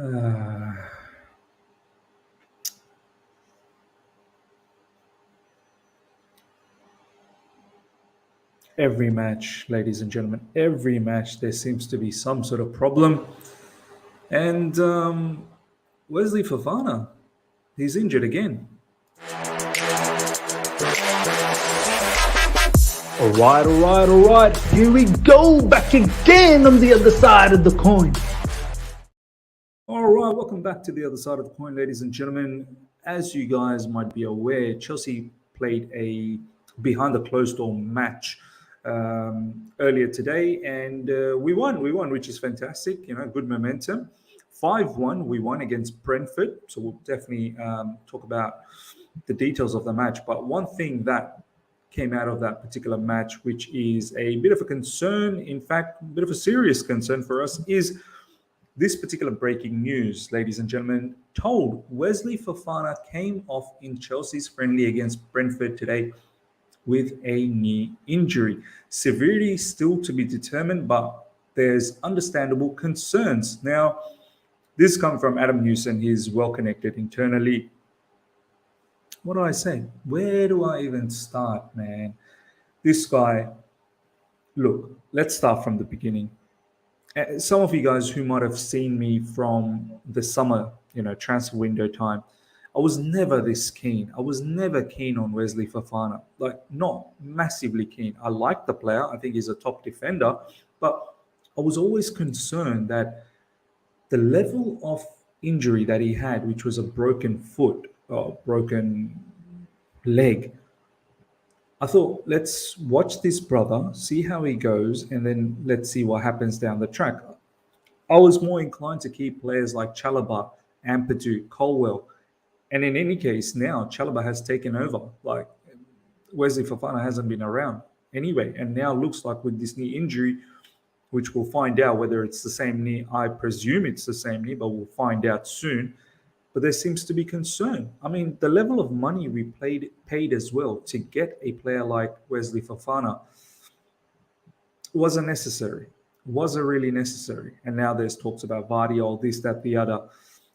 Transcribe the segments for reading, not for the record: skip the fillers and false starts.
Uh, every match, ladies and gentlemen, every match, there seems to be some sort of problem. And Wesley Fofana, he's injured again. All right. Here we go, back again on the other side of the coin. All right, welcome back to the other side of the coin, ladies and gentlemen. As you guys might be aware, Chelsea played a behind the closed door match earlier today, and we won. We won, which is fantastic. You know, good momentum. 5-1, we won against Brentford. So we'll definitely talk about the details of the match. But one thing that came out of that particular match, which is a bit of a concern, in fact, a bit of a serious concern for us, is this particular breaking news, ladies and gentlemen, told Wesley Fofana came off in Chelsea's friendly against Brentford today with a knee injury. Severity still to be determined, but there's understandable concerns. Now, this comes from Adam Newson. He's well connected internally. What do I say? Where do I even start, man? This guy, look, let's start from the beginning. Some of you guys who might have seen me from the summer, transfer window time, I was never this keen. I was never keen on Wesley Fofana. Like, not massively keen. I like the player. I think he's a top defender, but I was always concerned that the level of injury that he had, which was a broken foot or broken leg, I thought, let's watch this brother, see how he goes, and then let's see what happens down the track. I was more inclined to keep players like Chalobah, Ampadu, Colwell. And in any case, now Chalobah has taken over. Like, Wesley Fofana hasn't been around anyway. And now looks like with this knee injury, which we'll find out whether it's the same knee. I presume it's the same knee, but we'll find out soon. But there seems to be concern. I mean, the level of money we paid as well to get a player like Wesley Fofana wasn't necessary. Wasn't really necessary. And now there's talks about Vardy, this, that, the other.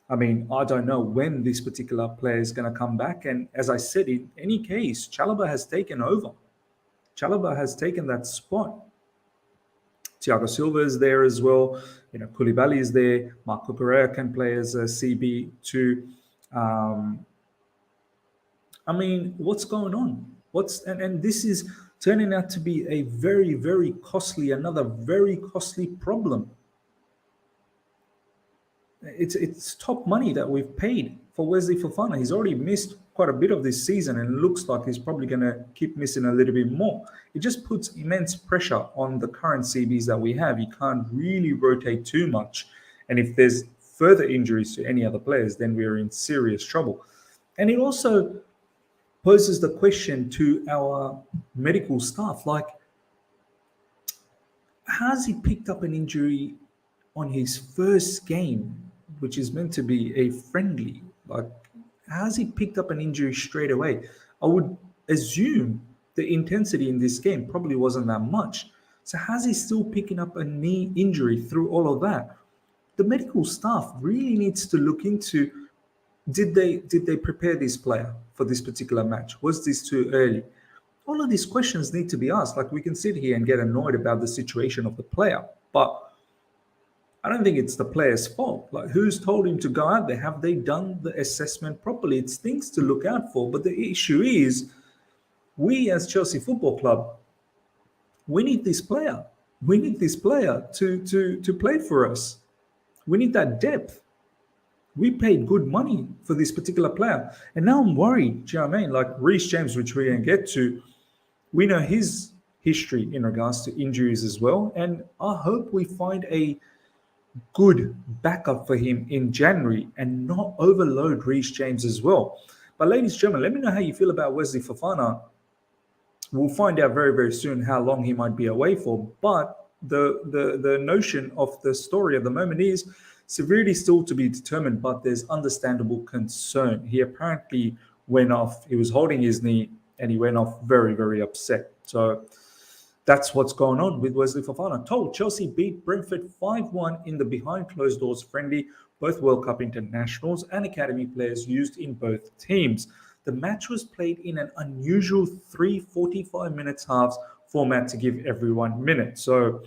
I mean, I don't know when this particular player is going to come back. And as I said, in any case, Chalobah has taken over. Chalobah has taken that spot. Thiago Silva is there as well. Koulibaly is there. Marco Correa can play as a CB2. I mean, what's going on? And this is turning out to be a very, very costly, another very costly problem. It's top money that we've paid for Wesley Fofana. He's already missed quite a bit of this season and looks like he's probably going to keep missing a little bit more. It just puts immense pressure on the current CBs that we have. You can't really rotate too much. And if there's further injuries to any other players, then we're in serious trouble. And it also poses the question to our medical staff, like, has he picked up an injury on his first game, which is meant to be a friendly? Like, has he picked up an injury straight away? I would assume the intensity in this game probably wasn't that much. So has he still picking up a knee injury through all of that? The medical staff really needs to look into, did they prepare this player for this particular match? Was this too early? All of these questions need to be asked. Like, we can sit here and get annoyed about the situation of the player, but I don't think it's the player's fault. Like, who's told him to go out there? Have they done the assessment properly? It's things to look out for. But the issue is, we as Chelsea Football Club, we need this player. We need this player to play for us. We need that depth. We paid good money for this particular player. And now I'm worried, do you know what I mean? Like Reece James, which we're going to get to, we know his history in regards to injuries as well. And I hope we find a good backup for him in January and not overload Reece James as well. But ladies and gentlemen, let me know how you feel about Wesley Fofana. We'll find out very, very soon how long he might be away for. But the notion of the story at the moment is severity still to be determined, but there's understandable concern. He apparently went off, he was holding his knee and he went off very, very upset. So that's what's going on with Wesley Fofana. Told Chelsea beat Brentford 5-1 in the behind closed doors friendly, both World Cup internationals and academy players used in both teams. The match was played in an unusual 3:45 minutes halves format to give everyone minutes. So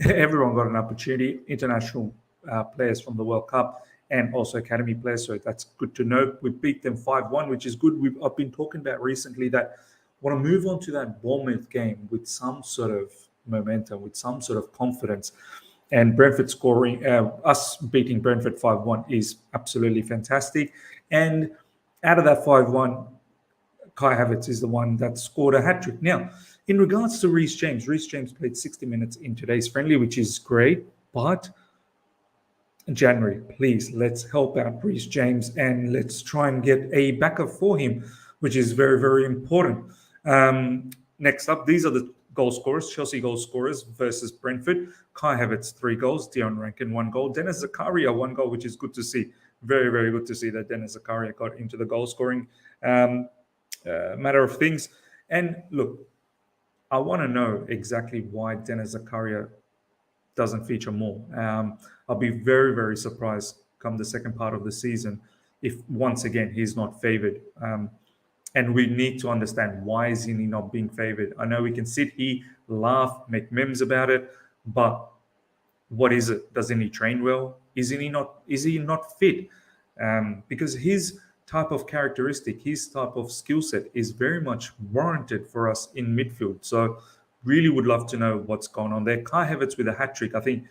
everyone got an opportunity, international players from the World Cup and also academy players. So that's good to know. We beat them 5-1, which is good. I've been talking about recently that I want to move on to that Bournemouth game with some sort of momentum, with some sort of confidence. And Brentford scoring, us beating Brentford 5-1 is absolutely fantastic. And out of that 5-1, Kai Havertz is the one that scored a hat-trick. Now, in regards to Reece James played 60 minutes in today's friendly, which is great. But January, please, let's help out Reece James and let's try and get a backup for him, which is very, very important. Next up, these are the goal scorers, Chelsea goal scorers versus Brentford. Kai Havertz, 3 goals. Dion Rankin, 1 goal. Dennis Zakaria, 1 goal, which is good to see. Very, very good to see that Dennis Zakaria got into the goal scoring matter of things. And look, I want to know exactly why Dennis Zakaria doesn't feature more. I'll be very, very surprised come the second part of the season if once again he's not favoured. And we need to understand why is he not being favoured. I know we can sit here, laugh, make memes about it, but what is it? Doesn't he train well? Is he not fit? Because his type of characteristic, his type of skill set is very much warranted for us in midfield. So really would love to know what's going on there. Kai Havertz with a hat-trick. I think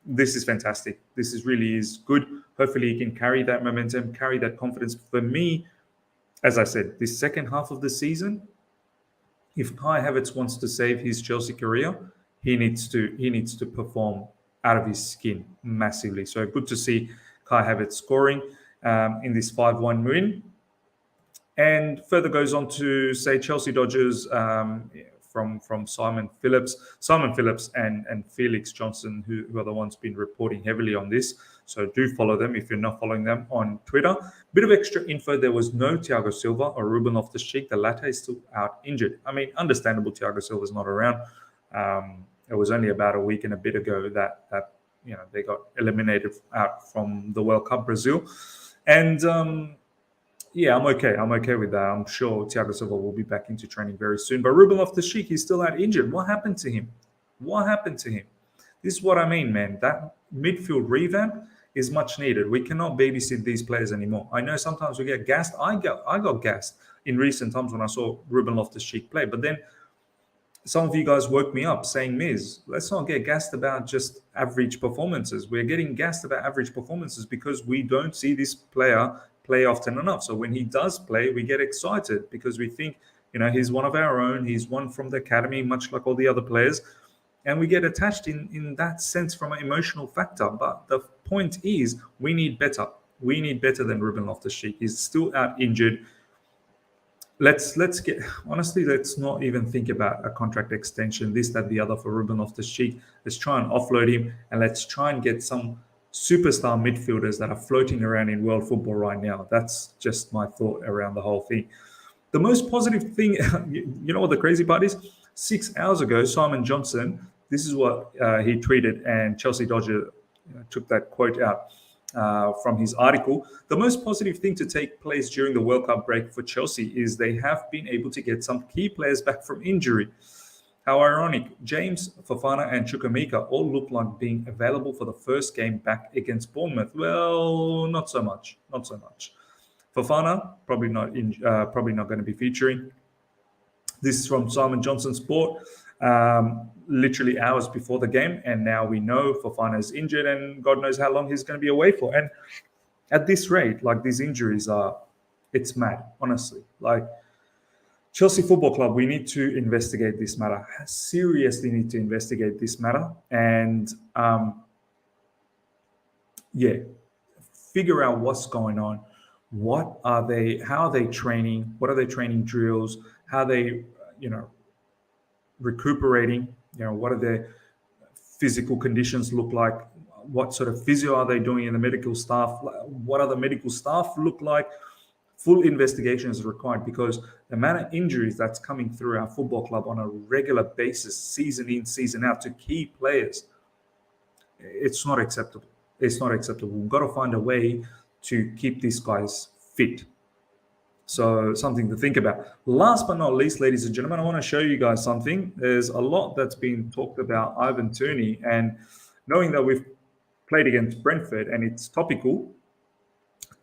this is fantastic. This is really good. Hopefully he can carry that momentum, carry that confidence. For me, as I said, this second half of the season, if Kai Havertz wants to save his Chelsea career, he needs to perform out of his skin massively. So good to see Kai Havertz scoring in this 5-1 win. And further goes on to say Chelsea Dodgers from Simon Phillips and Felix Johnson, who are the ones been reporting heavily on this. So do follow them if you're not following them on Twitter. Bit of extra info: there was no Thiago Silva or Ruben Loftus-Cheek. The latter is still out injured. I mean, understandable. Thiago Silva's not around. It was only about a week and a bit ago that they got eliminated out from the World Cup, Brazil, and. Yeah, I'm okay. I'm okay with that. I'm sure Thiago Silva will be back into training very soon. But Ruben Loftus-Cheek, he's still out injured. What happened to him? This is what I mean, man. That midfield revamp is much needed. We cannot babysit these players anymore. I know sometimes we get gassed. I got gassed in recent times when I saw Ruben Loftus-Cheek play. But then some of you guys woke me up saying, Miz, let's not get gassed about just average performances. We're getting gassed about average performances because we don't see this player play often enough. So when he does play, we get excited because we think, he's one of our own. He's one from the academy, much like all the other players. And we get attached in that sense from an emotional factor. But the point is, we need better. We need better than Ruben Loftus-Cheek. He's still out injured. Let's not even think about a contract extension, this, that, the other for Ruben Loftus-Cheek. Let's try and offload him, and let's try and get some superstar midfielders that are floating around in world football right now. That's just my thought around the whole thing. The most positive thing, you know what the crazy part is? 6 hours ago, Simon Johnson, this is what he tweeted, and Chelsea Dodger took that quote out from his article. The most positive thing to take place during the World Cup break for Chelsea is they have been able to get some key players back from injury. How ironic. James, Fofana and Chukwuemeka all look like being available for the first game back against Bournemouth. Well, not so much. Fofana, probably not going to be featuring. This is from Simon Johnson Sport, literally hours before the game. And now we know Fofana is injured and God knows how long he's going to be away for. And at this rate, like these injuries it's mad, honestly. Like, Chelsea Football Club, we need to investigate this matter. Seriously need to investigate this matter. And figure out what's going on. How are they training? What are they training drills? How are they, recuperating? What are their physical conditions look like? What sort of physio are they doing in the medical staff? What are the medical staff look like? Full investigation is required because the amount of injuries that's coming through our football club on a regular basis, season in, season out, to key players, it's not acceptable. It's not acceptable. We've got to find a way to keep these guys fit. So something to think about. Last but not least, ladies and gentlemen, I want to show you guys something. There's a lot that's been talked about Ivan Toney, and knowing that we've played against Brentford and it's topical,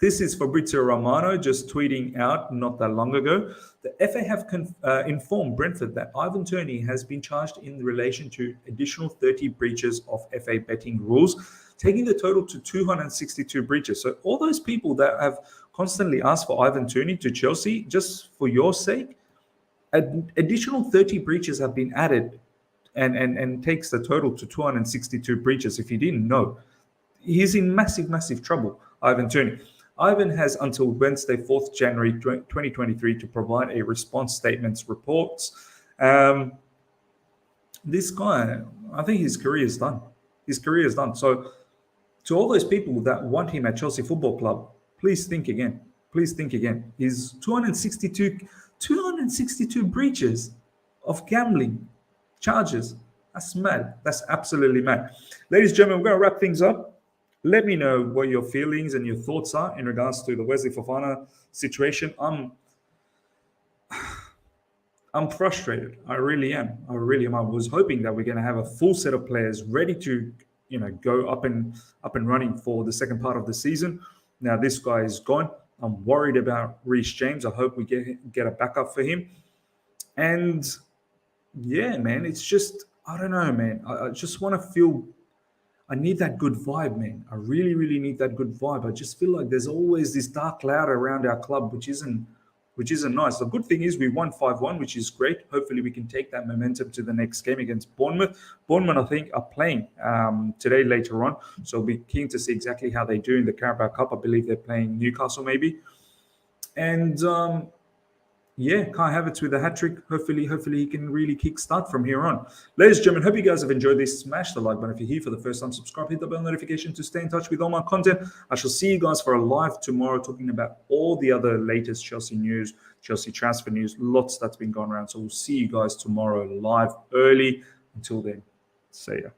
this is Fabrizio Romano just tweeting out not that long ago. The FA have informed Brentford that Ivan Toney has been charged in relation to additional 30 breaches of FA betting rules, taking the total to 262 breaches. So all those people that have constantly asked for Ivan Toney to Chelsea, just for your sake, additional 30 breaches have been added and takes the total to 262 breaches. If you didn't know, he's in massive, massive trouble, Ivan Toney. Ivan has until Wednesday, 4th January 2023 to provide a response statements reports. This guy, I think his career is done. His career is done. So to all those people that want him at Chelsea Football Club, please think again. Please think again. His 262 breaches of gambling charges. That's mad. That's absolutely mad. Ladies and gentlemen, we're going to wrap things up. Let me know what your feelings and your thoughts are in regards to the Wesley Fofana situation. I'm frustrated. I really am. I was hoping that we're going to have a full set of players ready to, go up and running for the second part of the season. Now this guy is gone. I'm worried about Reece James. I hope we get a backup for him. And yeah, man, it's just, I don't know, man. I just want to feel. I need that good vibe, man. I really, really need that good vibe. I just feel like there's always this dark cloud around our club, which isn't nice. The good thing is we won 5-1, which is great. Hopefully we can take that momentum to the next game against Bournemouth. Bournemouth, I think, are playing today later on. So I'll be keen to see exactly how they do in the Carabao Cup. I believe they're playing Newcastle maybe. And Kai Havertz with a hat-trick. Hopefully he can really kickstart from here on. Ladies and gentlemen, hope you guys have enjoyed this. Smash the like button if you're here for the first time. Subscribe, hit the bell notification to stay in touch with all my content. I shall see you guys for a live tomorrow talking about all the other latest Chelsea news, Chelsea transfer news, lots that's been going around. So we'll see you guys tomorrow live early. Until then, see ya.